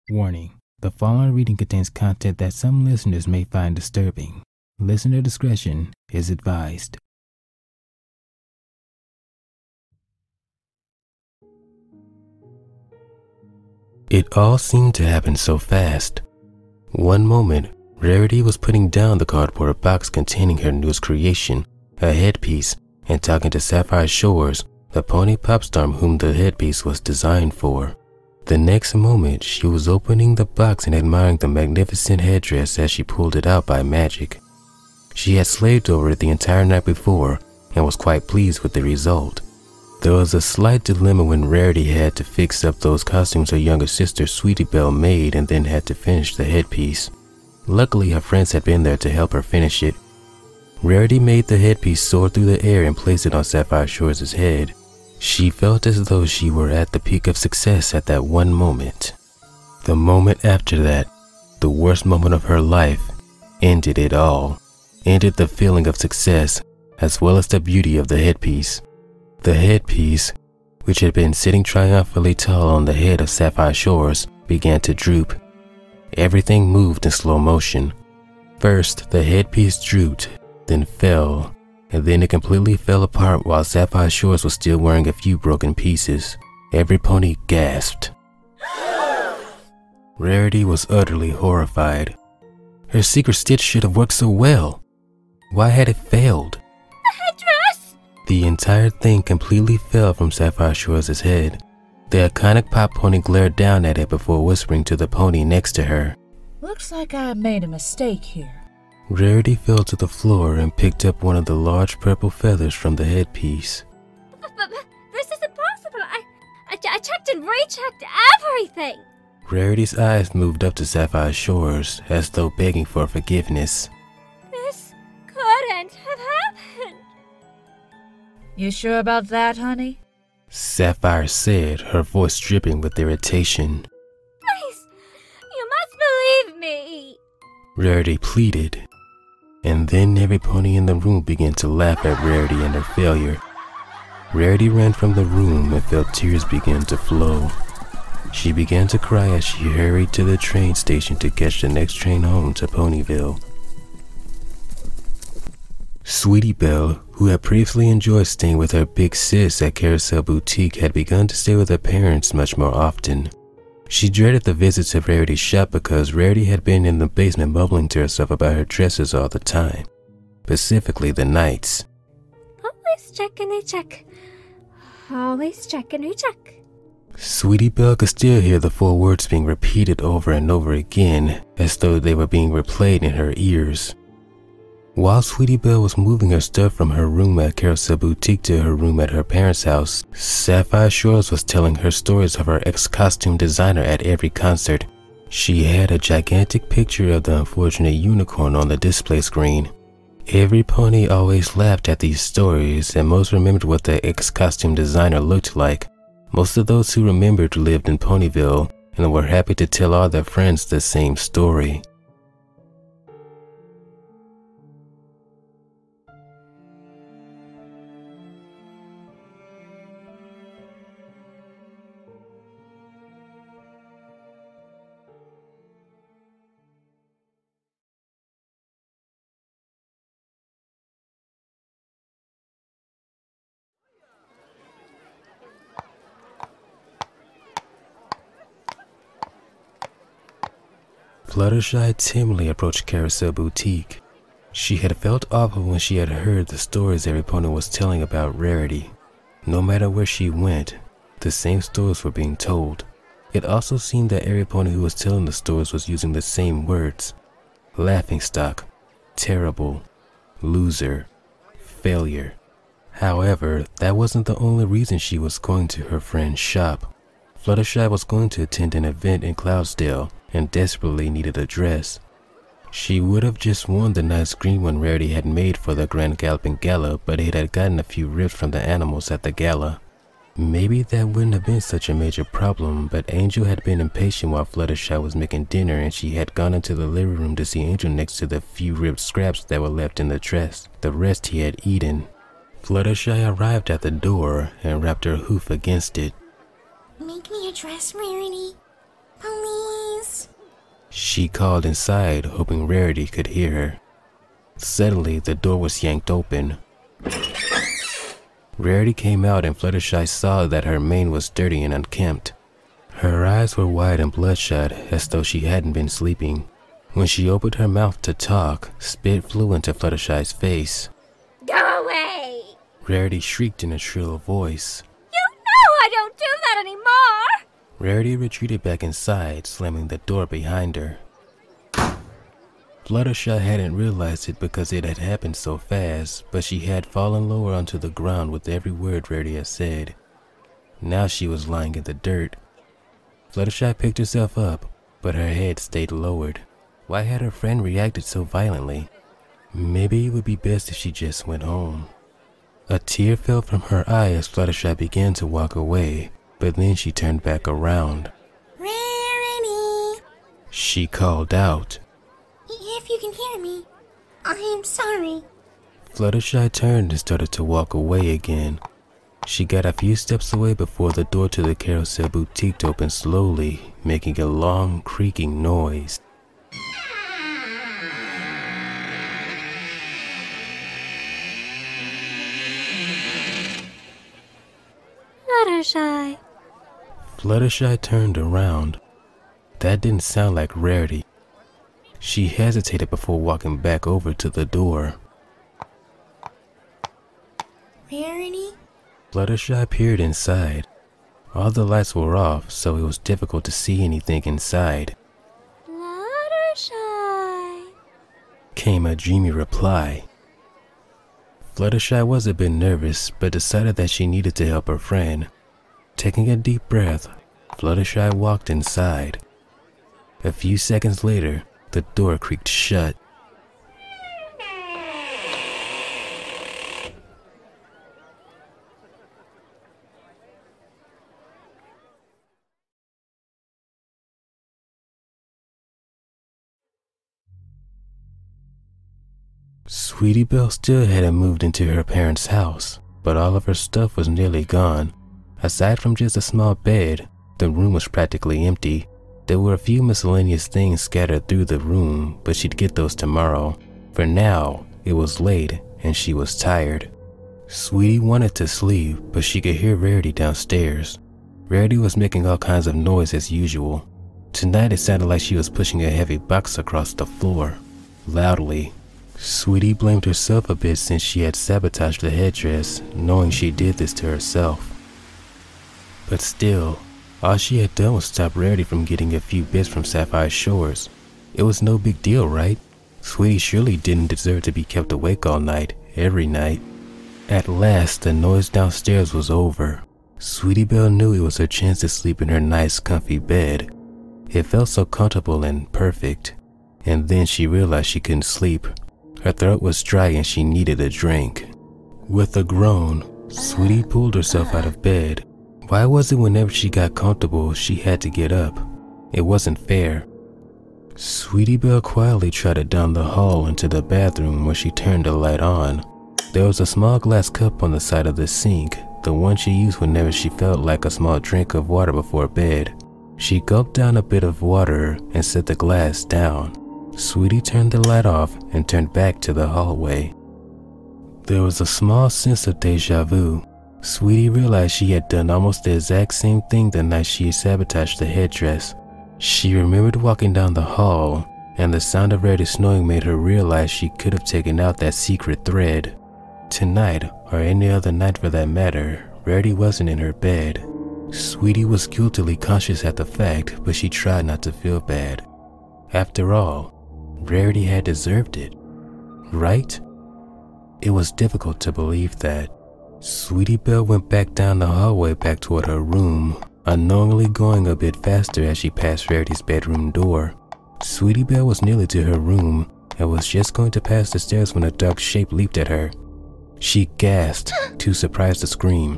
Warning: the following reading contains content that some listeners may find disturbing. Listener discretion is advised. It all seemed to happen so fast. One moment, Rarity was putting down the cardboard box containing her newest creation, a headpiece, and talking to Sapphire Shores, the pony pop star whom the headpiece was designed for. The next moment, she was opening the box and admiring the magnificent headdress as she pulled it out by magic. She had slaved over it the entire night before and was quite pleased with the result. There was a slight dilemma when Rarity had to fix up those costumes her younger sister Sweetie Belle made and then had to finish the headpiece. Luckily, her friends had been there to help her finish it. Rarity made the headpiece soar through the air and placed it on Sapphire Shores' head. She felt as though she were at the peak of success at that one moment. The moment after that, the worst moment of her life, ended it all. Ended the feeling of success, as well as the beauty of the headpiece. The headpiece, which had been sitting triumphantly tall on the head of Sapphire Shores, began to droop. Everything moved in slow motion. First, the headpiece drooped, then fell, and then it completely fell apart while Sapphire Shores was still wearing a few broken pieces. Every pony gasped. Rarity was utterly horrified. Her secret stitch should have worked so well. Why had it failed? The headdress! The entire thing completely fell from Sapphire Shores' head. The iconic pop pony glared down at it before whispering to the pony next to her. Looks like I made a mistake here. Rarity fell to the floor and picked up one of the large purple feathers from the headpiece. But this is impossible. I checked and rechecked everything. Rarity's eyes moved up to Sapphire Shores as though begging for forgiveness. This couldn't have happened. You sure about that, honey? Sapphire said, her voice dripping with irritation. Please, you must believe me. Rarity pleaded. And then every pony in the room began to laugh at Rarity and her failure. Rarity ran from the room and felt tears begin to flow. She began to cry as she hurried to the train station to catch the next train home to Ponyville. Sweetie Belle, who had previously enjoyed staying with her big sis at Carousel Boutique, had begun to stay with her parents much more often. She dreaded the visits to Rarity's shop because Rarity had been in the basement mumbling to herself about her dresses all the time, specifically the nights. Always check and recheck. Always check and recheck. Sweetie Belle could still hear the 4 words being repeated over and over again, as though they were being replayed in her ears. While Sweetie Belle was moving her stuff from her room at Carousel Boutique to her room at her parents' house, Sapphire Shores was telling her stories of her ex-costume designer at every concert. She had a gigantic picture of the unfortunate unicorn on the display screen. Every pony always laughed at these stories, and most remembered what the ex-costume designer looked like. Most of those who remembered lived in Ponyville and were happy to tell all their friends the same story. Fluttershy timidly approached Carousel Boutique. She had felt awful when she had heard the stories every pony was telling about Rarity. No matter where she went, the same stories were being told. It also seemed that every pony who was telling the stories was using the same words: laughingstock, terrible, loser, failure. However, that wasn't the only reason she was going to her friend's shop. Fluttershy was going to attend an event in Cloudsdale and desperately needed a dress. She would have just worn the nice green one Rarity had made for the Grand Galloping Gala, but it had gotten a few rips from the animals at the gala. Maybe that wouldn't have been such a major problem, but Angel had been impatient while Fluttershy was making dinner, and she had gone into the living room to see Angel next to the few ripped scraps that were left in the dress. The rest he had eaten. Fluttershy arrived at the door and rapped her hoof against it. Make me a dress, Rarity. Police. She called inside, hoping Rarity could hear her. Suddenly, the door was yanked open. Rarity came out and Fluttershy saw that her mane was dirty and unkempt. Her eyes were wide and bloodshot, as though she hadn't been sleeping. When she opened her mouth to talk, spit flew into Fluttershy's face. Go away! Rarity shrieked in a shrill voice. You know I don't do that anymore! Rarity retreated back inside, slamming the door behind her. Fluttershy hadn't realized it because it had happened so fast, but she had fallen lower onto the ground with every word Rarity had said. Now she was lying in the dirt. Fluttershy picked herself up, but her head stayed lowered. Why had her friend reacted so violently? Maybe it would be best if she just went home. A tear fell from her eye as Fluttershy began to walk away, but then she turned back around. Rarity. She called out. If you can hear me, I am sorry. Fluttershy turned and started to walk away again. She got a few steps away before the door to the carousel boutique opened slowly, making a long, creaking noise. Fluttershy. Fluttershy turned around. That didn't sound like Rarity. She hesitated before walking back over to the door. Rarity? Fluttershy peered inside. All the lights were off, so it was difficult to see anything inside. Fluttershy. Came a dreamy reply. Fluttershy was a bit nervous, but decided that she needed to help her friend. Taking a deep breath, Fluttershy walked inside. A few seconds later, the door creaked shut. Sweetie Belle still hadn't moved into her parents' house, but all of her stuff was nearly gone. Aside from just a small bed, the room was practically empty. There were a few miscellaneous things scattered through the room, but she'd get those tomorrow. For now, it was late and she was tired. Sweetie wanted to sleep, but she could hear Rarity downstairs. Rarity was making all kinds of noise as usual. Tonight it sounded like she was pushing a heavy box across the floor, loudly. Sweetie blamed herself a bit since she had sabotaged the headdress, knowing she did this to herself. But still, all she had done was stop Rarity from getting a few bits from Sapphire Shores. It was no big deal, right? Sweetie surely didn't deserve to be kept awake all night, every night. At last, the noise downstairs was over. Sweetie Belle knew it was her chance to sleep in her nice, comfy bed. It felt so comfortable and perfect. And then she realized she couldn't sleep. Her throat was dry and she needed a drink. With a groan, Sweetie pulled herself out of bed. Why was it whenever she got comfortable, she had to get up? It wasn't fair. Sweetie Belle quietly trotted down the hall into the bathroom where she turned the light on. There was a small glass cup on the side of the sink, the one she used whenever she felt like a small drink of water before bed. She gulped down a bit of water and set the glass down. Sweetie turned the light off and turned back to the hallway. There was a small sense of deja vu. Sweetie realized she had done almost the exact same thing the night she sabotaged the headdress. She remembered walking down the hall, and the sound of Rarity snoring made her realize she could have taken out that secret thread. Tonight, or any other night for that matter, Rarity wasn't in her bed. Sweetie was guiltily conscious at the fact, but she tried not to feel bad. After all, Rarity had deserved it, right? It was difficult to believe that. Sweetie Belle went back down the hallway back toward her room, unknowingly going a bit faster as she passed Rarity's bedroom door. Sweetie Belle was nearly to her room and was just going to pass the stairs when a dark shape leaped at her. She gasped, too surprised to scream.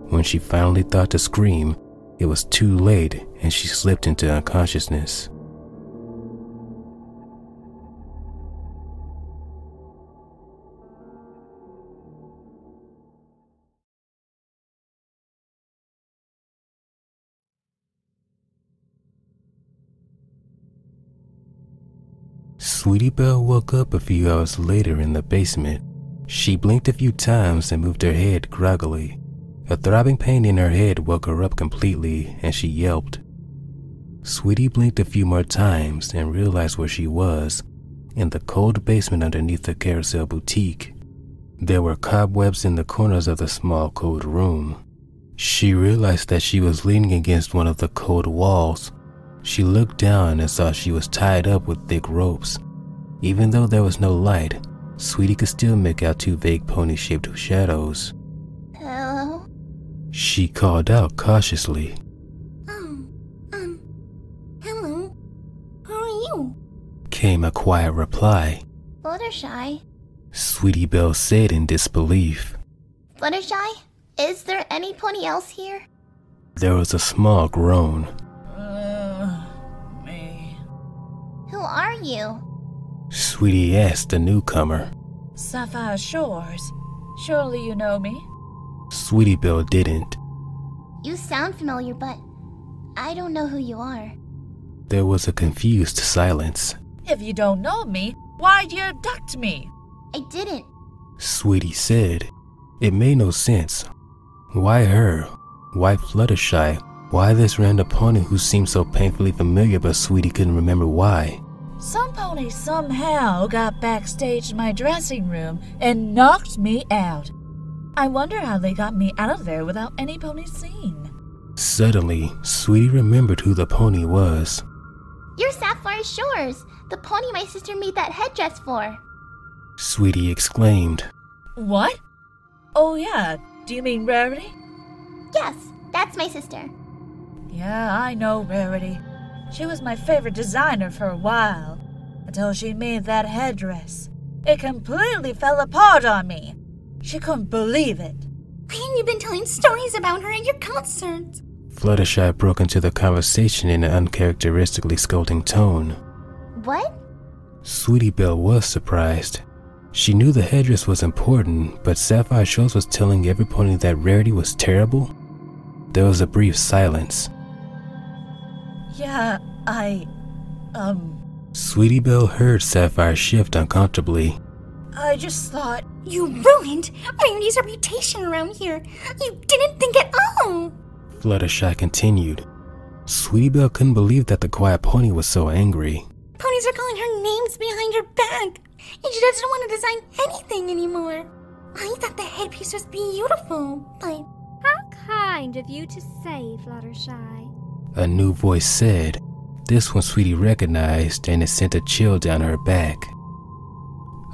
When she finally thought to scream, it was too late and she slipped into unconsciousness. Sweetie Belle woke up a few hours later in the basement. She blinked a few times and moved her head groggily. A throbbing pain in her head woke her up completely and she yelped. Sweetie blinked a few more times and realized where she was, in the cold basement underneath the Carousel Boutique. There were cobwebs in the corners of the small cold room. She realized that she was leaning against one of the cold walls. She looked down and saw she was tied up with thick ropes. Even though there was no light, Sweetie could still make out two vague pony-shaped shadows. Hello? She called out cautiously. Hello? Who are you? Came a quiet reply. Fluttershy? Sweetie Belle said in disbelief. Fluttershy? Is there any pony else here? There was a small groan. Me. Who are you? Sweetie asked the newcomer. Sapphire Shores. Surely you know me? Sweetie Belle didn't. You sound familiar, but I don't know who you are. There was a confused silence. If you don't know me, why'd you abduct me? I didn't. Sweetie said. It made no sense. Why her? Why Fluttershy? Why this random pony who seemed so painfully familiar but Sweetie couldn't remember why? Some pony somehow got backstage in my dressing room and knocked me out. I wonder how they got me out of there without any pony seen. Suddenly, Sweetie remembered who the pony was. You're Sapphire Shores, the pony my sister made that headdress for. Sweetie exclaimed. What? Oh yeah, do you mean Rarity? Yes, that's my sister. Yeah, I know Rarity. She was my favorite designer for a while, until she made that headdress. It completely fell apart on me. She couldn't believe it. Why have you been telling stories about her at your concerts? Fluttershy broke into the conversation in an uncharacteristically scolding tone. What? Sweetie Belle was surprised. She knew the headdress was important, but Sapphire Shores was telling every pony that Rarity was terrible? There was a brief silence. Yeah, Sweetie Belle heard Sapphire shift uncomfortably. I just thought... You ruined Rarity's reputation around here. You didn't think at all. Fluttershy continued. Sweetie Belle couldn't believe that the quiet pony was so angry. Ponies are calling her names behind her back, and she doesn't want to design anything anymore. I thought the headpiece was beautiful, but... How kind of you to say, Fluttershy. A new voice said. This one Sweetie recognized, and it sent a chill down her back.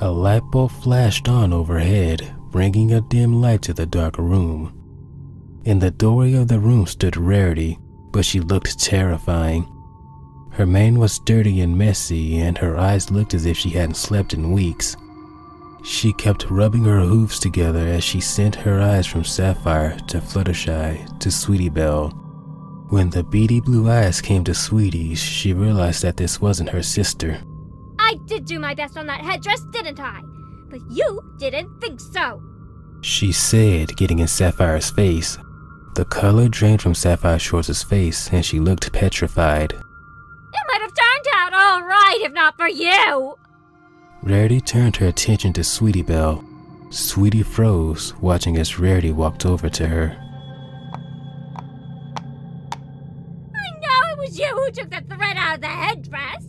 A light bulb flashed on overhead, bringing a dim light to the dark room. In the doorway of the room stood Rarity, but she looked terrifying. Her mane was dirty and messy, and her eyes looked as if she hadn't slept in weeks. She kept rubbing her hooves together as she sent her eyes from Sapphire to Fluttershy to Sweetie Belle. When the beady blue eyes came to Sweetie's, she realized that this wasn't her sister. I did do my best on that headdress, didn't I? But you didn't think so. She said, getting in Sapphire's face. The color drained from Sapphire Shores' face, and she looked petrified. It might have turned out all right if not for you. Rarity turned her attention to Sweetie Belle. Sweetie froze, watching as Rarity walked over to her. I know it was you who took the thread out of the headdress.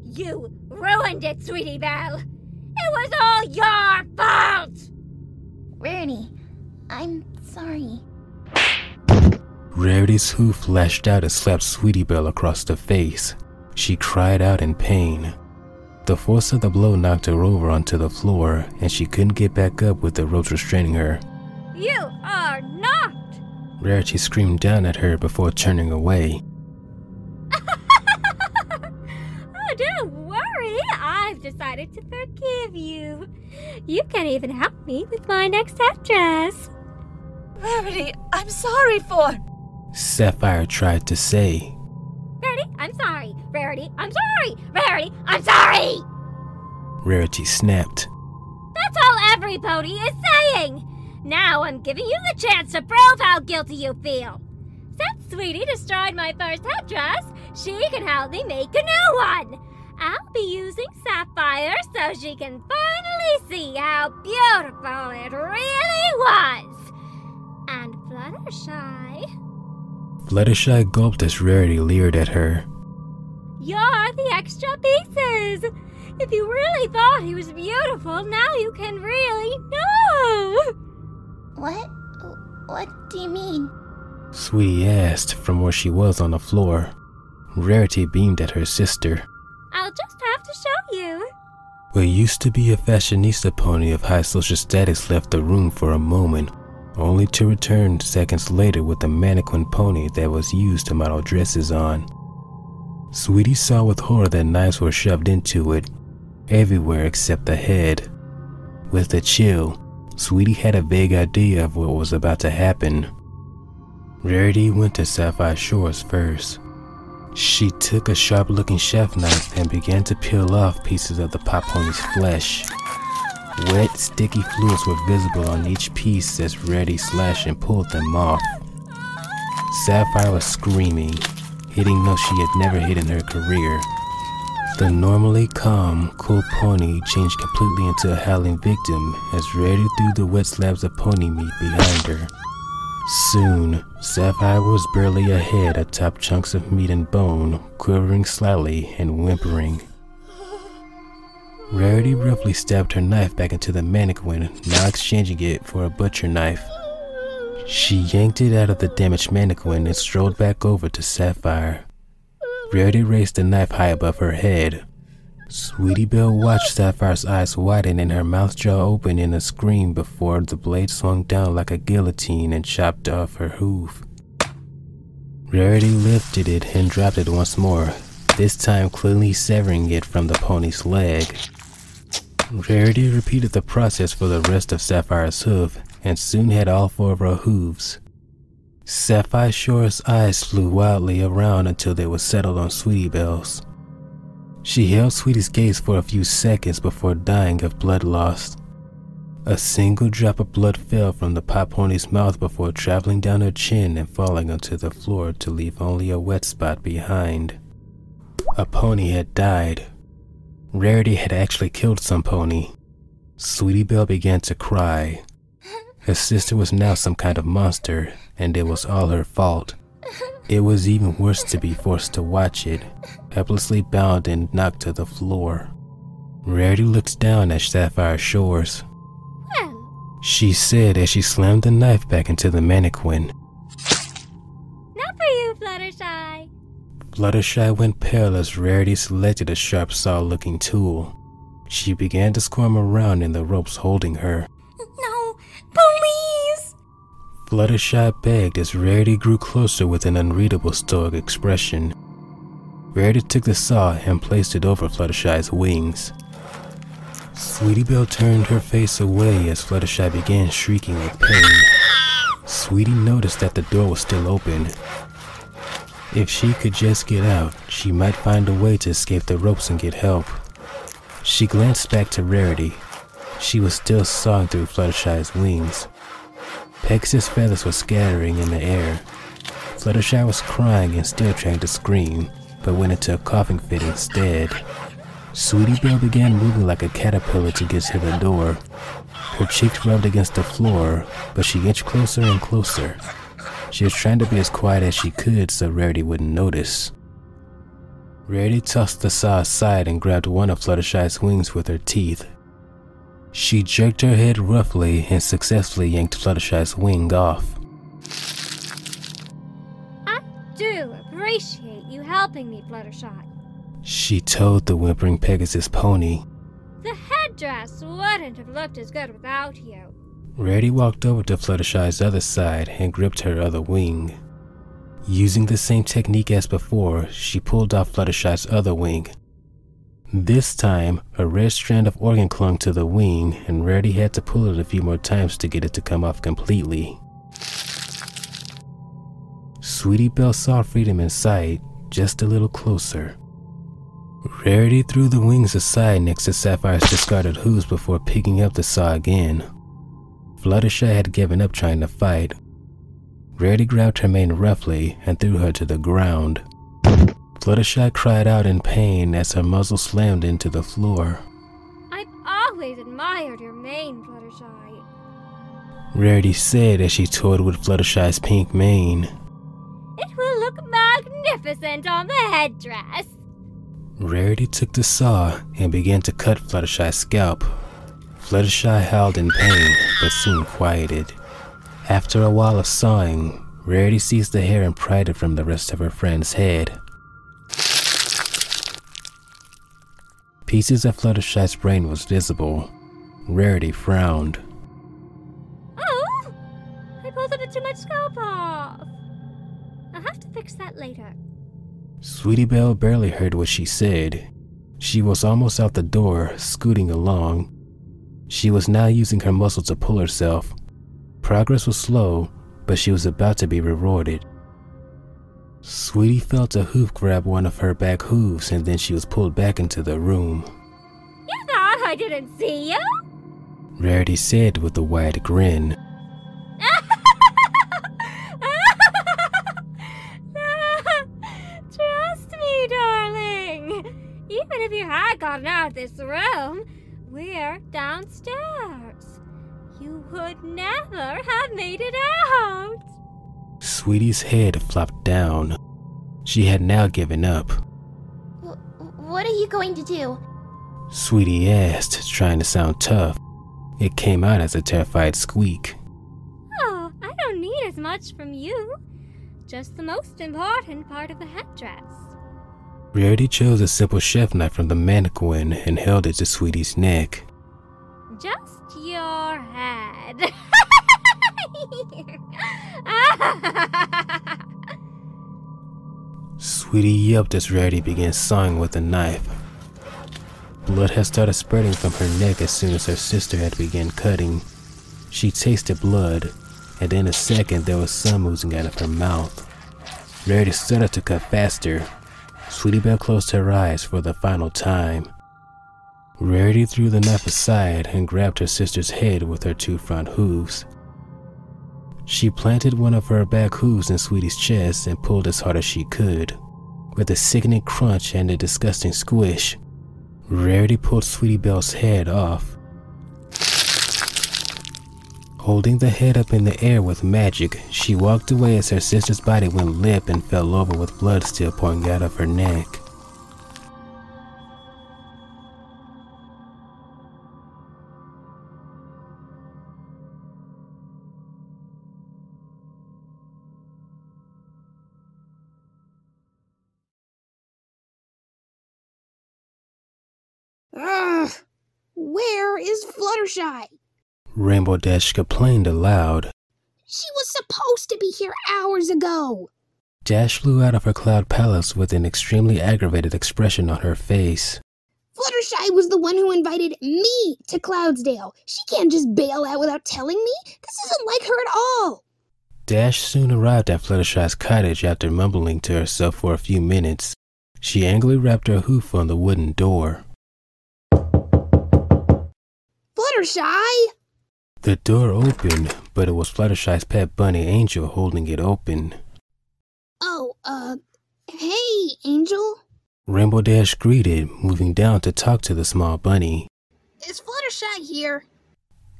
You ruined it, Sweetie Belle. It was all your fault. Rarity, I'm sorry. Rarity's hoof lashed out and slapped Sweetie Belle across the face. She cried out in pain. The force of the blow knocked her over onto the floor, and she couldn't get back up with the ropes restraining her. You are not. Rarity screamed down at her before turning away. Oh, don't worry. I've decided to forgive you. You can even help me with my next headdress. Rarity, I'm sorry for... Sapphire tried to say. Rarity, I'm sorry. Rarity, I'm sorry. Rarity, I'm sorry. Rarity snapped. That's all every pony is saying. Now I'm giving you the chance to prove how guilty you feel. Since Sweetie destroyed my first headdress, she can help me make a new one. I'll be using Sapphire so she can finally see how beautiful it really was. And Fluttershy. Fluttershy gulped as Rarity leered at her. You're the extra pieces. If you really thought he was beautiful, now you can really know. What do you mean? Sweetie asked from where she was on the floor. Rarity beamed at her sister. I'll just have to show you. What used to be a fashionista pony of high social status left the room for a moment, only to return seconds later with a mannequin pony that was used to model dresses on. Sweetie saw with horror that knives were shoved into it, everywhere except the head. With a chill, Sweetie had a vague idea of what was about to happen. Rarity went to Sapphire Shores first. She took a sharp-looking chef knife and began to peel off pieces of the pop pony's flesh. Wet, sticky fluids were visible on each piece as Rarity slashed and pulled them off. Sapphire was screaming, hitting notes she had never hit in her career. The normally calm, cool pony changed completely into a howling victim as Rarity threw the wet slabs of pony meat behind her. Soon, Sapphire was barely ahead atop chunks of meat and bone, quivering slightly and whimpering. Rarity roughly stabbed her knife back into the mannequin, now exchanging it for a butcher knife. She yanked it out of the damaged mannequin and strolled back over to Sapphire. Rarity raised the knife high above her head. Sweetie Belle watched Sapphire's eyes widen and her mouth jaw open in a scream before the blade swung down like a guillotine and chopped off her hoof. Rarity lifted it and dropped it once more, this time cleanly severing it from the pony's leg. Rarity repeated the process for the rest of Sapphire's hoof and soon had all 4 of her hooves. Sapphire Shores' eyes flew wildly around until they were settled on Sweetie Belle's. She held Sweetie's gaze for a few seconds before dying of blood loss. A single drop of blood fell from the pop pony's mouth before traveling down her chin and falling onto the floor to leave only a wet spot behind. A pony had died. Rarity had actually killed some pony. Sweetie Belle began to cry. Her sister was now some kind of monster, and it was all her fault. It was even worse to be forced to watch it, helplessly bound and knocked to the floor. Rarity looked down at Sapphire Shores. Well, She said as she slammed the knife back into the mannequin. not for you, Fluttershy. Fluttershy went pale as Rarity selected a sharp saw-looking tool. She began to squirm around in the ropes holding her. No, please! Fluttershy begged as Rarity grew closer with an unreadable stoic expression. Rarity took the saw and placed it over Fluttershy's wings. Sweetie Belle turned her face away as Fluttershy began shrieking with pain. Sweetie noticed that the door was still open. If she could just get out, she might find a way to escape the ropes and get help. She glanced back to Rarity. She was still sawing through Fluttershy's wings. Pegasus' feathers were scattering in the air. Fluttershy was crying and still trying to scream, but went into a coughing fit instead. Sweetie Belle began moving like a caterpillar to get to the door. Her cheeks rubbed against the floor, but she inched closer and closer. She was trying to be as quiet as she could so Rarity wouldn't notice. Rarity tossed the saw aside and grabbed one of Fluttershy's wings with her teeth. She jerked her head roughly and successfully yanked Fluttershy's wing off. I do appreciate you helping me, Fluttershy. She told the whimpering Pegasus pony. The headdress wouldn't have looked as good without you. Rarity walked over to Fluttershy's other side and gripped her other wing. Using the same technique as before, she pulled off Fluttershy's other wing. This time, a red strand of organ clung to the wing, and Rarity had to pull it a few more times to get it to come off completely. Sweetie Belle saw freedom in sight, just a little closer. Rarity threw the wings aside next to Sapphire's discarded hooves before picking up the saw again. Fluttershy had given up trying to fight. Rarity grabbed her mane roughly and threw her to the ground. Fluttershy cried out in pain as her muzzle slammed into the floor. I've always admired your mane, Fluttershy. Rarity said as she toyed with Fluttershy's pink mane. It will look magnificent on the headdress. Rarity took the saw and began to cut Fluttershy's scalp. Fluttershy howled in pain, but soon quieted. After a while of sawing, Rarity seized the hair and pried it from the rest of her friend's head. Pieces of Fluttershy's brain was visible. Rarity frowned. Oh! I pulled a bit too much scalp off. I'll have to fix that later. Sweetie Belle barely heard what she said. She was almost out the door, scooting along. She was now using her muscle to pull herself. Progress was slow, but she was about to be rewarded. Sweetie felt a hoof grab one of her back hooves, and then she was pulled back into the room. You thought I didn't see you? Rarity said with a wide grin. Trust me, darling. Even if you had gotten out of this room, we're downstairs. You would never have made it out. Sweetie's head flopped down. She had now given up. What are you going to do? Sweetie asked, trying to sound tough. It came out as a terrified squeak. Oh, I don't need as much from you. Just the most important part of the headdress. Rarity chose a simple chef knife from the mannequin and held it to Sweetie's neck. Just your head. Sweetie yelped as Rarity began sawing with the knife. Blood had started spurting from her neck as soon as her sister had begun cutting. She tasted blood, and in a second there was some oozing out of her mouth. Rarity started to cut faster. Sweetie Belle closed her eyes for the final time. Rarity threw the knife aside and grabbed her sister's head with her two front hooves. She planted one of her back hooves in Sweetie's chest and pulled as hard as she could. With a sickening crunch and a disgusting squish, Rarity pulled Sweetie Belle's head off. Holding the head up in the air with magic, she walked away as her sister's body went limp and fell over with blood still pouring out of her neck. Ugh! Where is Fluttershy? Rainbow Dash complained aloud. She was supposed to be here hours ago. Dash flew out of her cloud palace with an extremely aggravated expression on her face. Fluttershy was the one who invited me to Cloudsdale. She can't just bail out without telling me. This isn't like her at all. Dash soon arrived at Fluttershy's cottage after mumbling to herself for a few minutes. She angrily rapped her hoof on the wooden door. Fluttershy! The door opened, but it was Fluttershy's pet bunny Angel holding it open. Oh, hey, Angel. Rainbow Dash greeted, moving down to talk to the small bunny. Is Fluttershy here?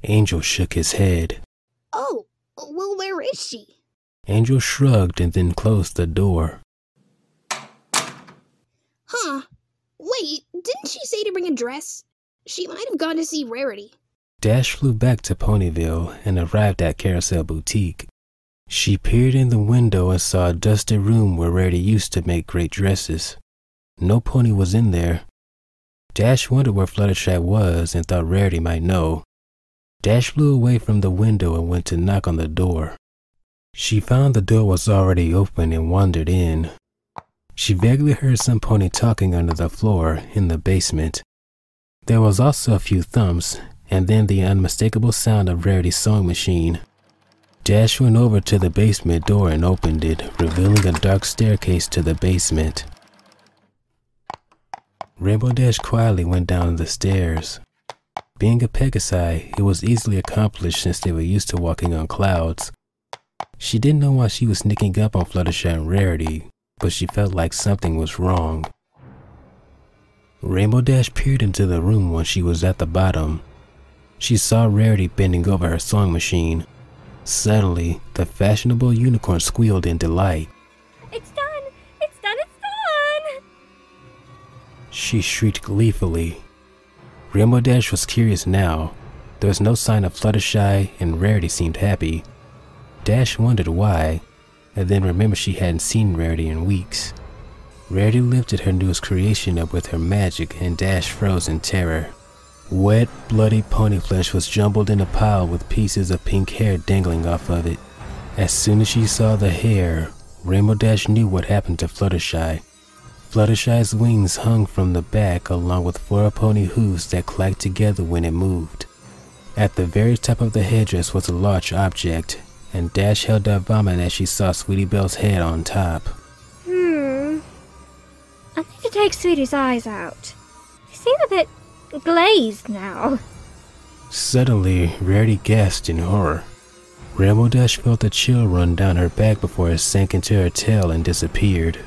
Angel shook his head. Oh, well, where is she? Angel shrugged and then closed the door. Huh. Wait, didn't she say to bring a dress? She might have gone to see Rarity. Dash flew back to Ponyville and arrived at Carousel Boutique. She peered in the window and saw a dusted room where Rarity used to make great dresses. No pony was in there. Dash wondered where Fluttershy was and thought Rarity might know. Dash flew away from the window and went to knock on the door. She found the door was already open and wandered in. She vaguely heard some pony talking under the floor in the basement. There was also a few thumps, and then the unmistakable sound of Rarity's sewing machine. Dash went over to the basement door and opened it, revealing a dark staircase to the basement. Rainbow Dash quietly went down the stairs. Being a Pegasi, it was easily accomplished since they were used to walking on clouds. She didn't know why she was sneaking up on Fluttershy and Rarity, but she felt like something was wrong. Rainbow Dash peered into the room when she was at the bottom. She saw Rarity bending over her sewing machine. Suddenly, the fashionable unicorn squealed in delight. It's done! It's done! It's done! She shrieked gleefully. Rainbow Dash was curious now. There was no sign of Fluttershy, and Rarity seemed happy. Dash wondered why, and then remembered she hadn't seen Rarity in weeks. Rarity lifted her newest creation up with her magic, and Dash froze in terror. Wet, bloody pony flesh was jumbled in a pile with pieces of pink hair dangling off of it. As soon as she saw the hair, Rainbow Dash knew what happened to Fluttershy. Fluttershy's wings hung from the back along with 4 pony hooves that clacked together when it moved. At the very top of the headdress was a large object, and Dash held up vomit as she saw Sweetie Belle's head on top. I need to take Sweetie's eyes out. They seem a bit glazed now. Suddenly, Rarity gasped in horror. Rainbow Dash felt a chill run down her back before it sank into her tail and disappeared.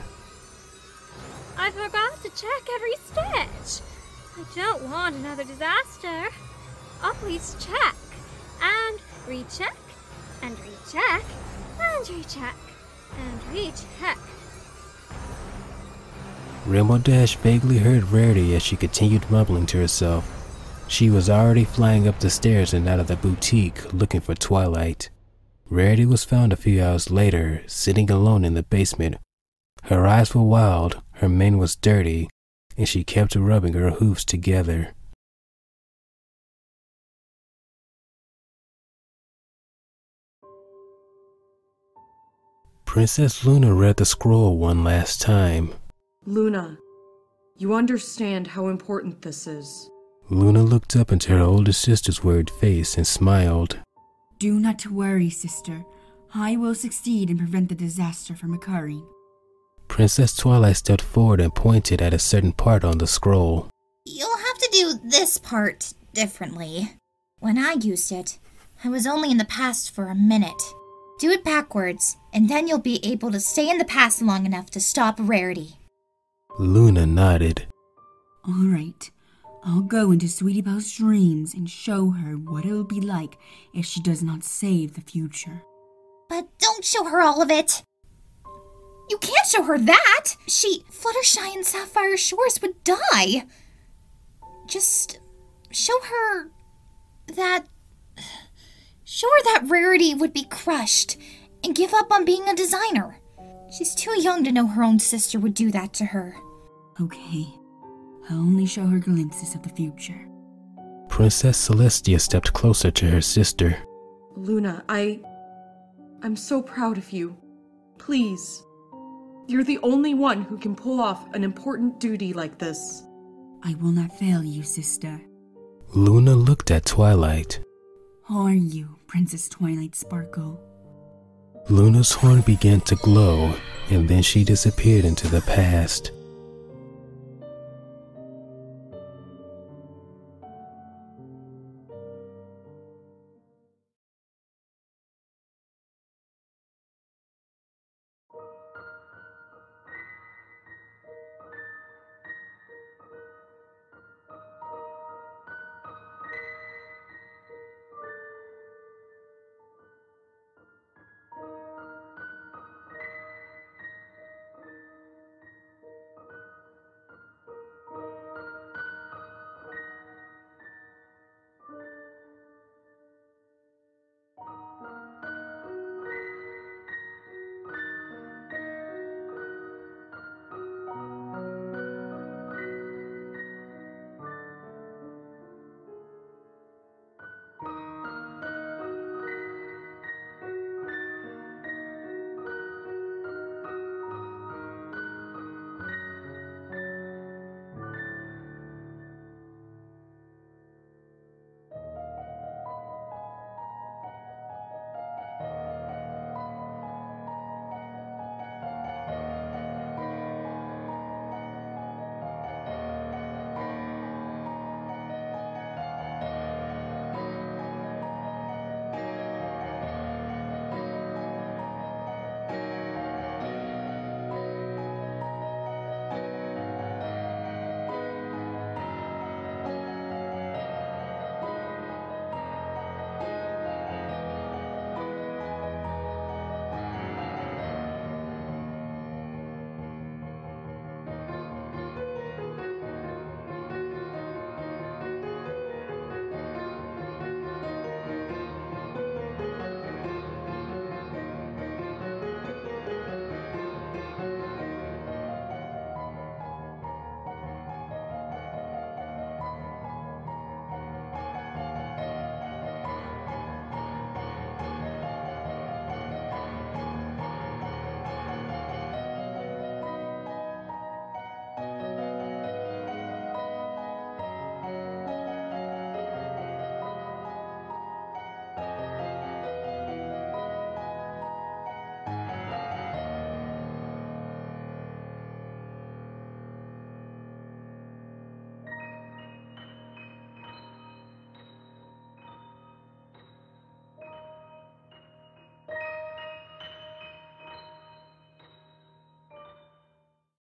I forgot to check every stitch. I don't want another disaster. Always check, and recheck, and recheck, and recheck, and recheck. Rainbow Dash vaguely heard Rarity as she continued mumbling to herself. She was already flying up the stairs and out of the boutique looking for Twilight. Rarity was found a few hours later, sitting alone in the basement. Her eyes were wild, her mane was dirty, and she kept rubbing her hooves together. Princess Luna read the scroll one last time. Luna, you understand how important this is. Luna looked up into her older sister's worried face and smiled. Do not worry, sister. I will succeed and prevent the disaster from occurring. Princess Twilight stepped forward and pointed at a certain part on the scroll. You'll have to do this part differently. When I used it, I was only in the past for a minute. Do it backwards, and then you'll be able to stay in the past long enough to stop Rarity. Luna nodded. All right. I'll go into Sweetie Belle's dreams and show her what it'll be like if she does not save the future. But don't show her all of it. You can't show her that. Fluttershy and Sapphire Shores would die. Just show her that Rarity would be crushed and give up on being a designer. She's too young to know her own sister would do that to her. Okay. I'll only show her glimpses of the future. Princess Celestia stepped closer to her sister. Luna, I'm so proud of you. Please. You're the only one who can pull off an important duty like this. I will not fail you, sister. Luna looked at Twilight. How are you, Princess Twilight Sparkle? Luna's horn began to glow, and then she disappeared into the past.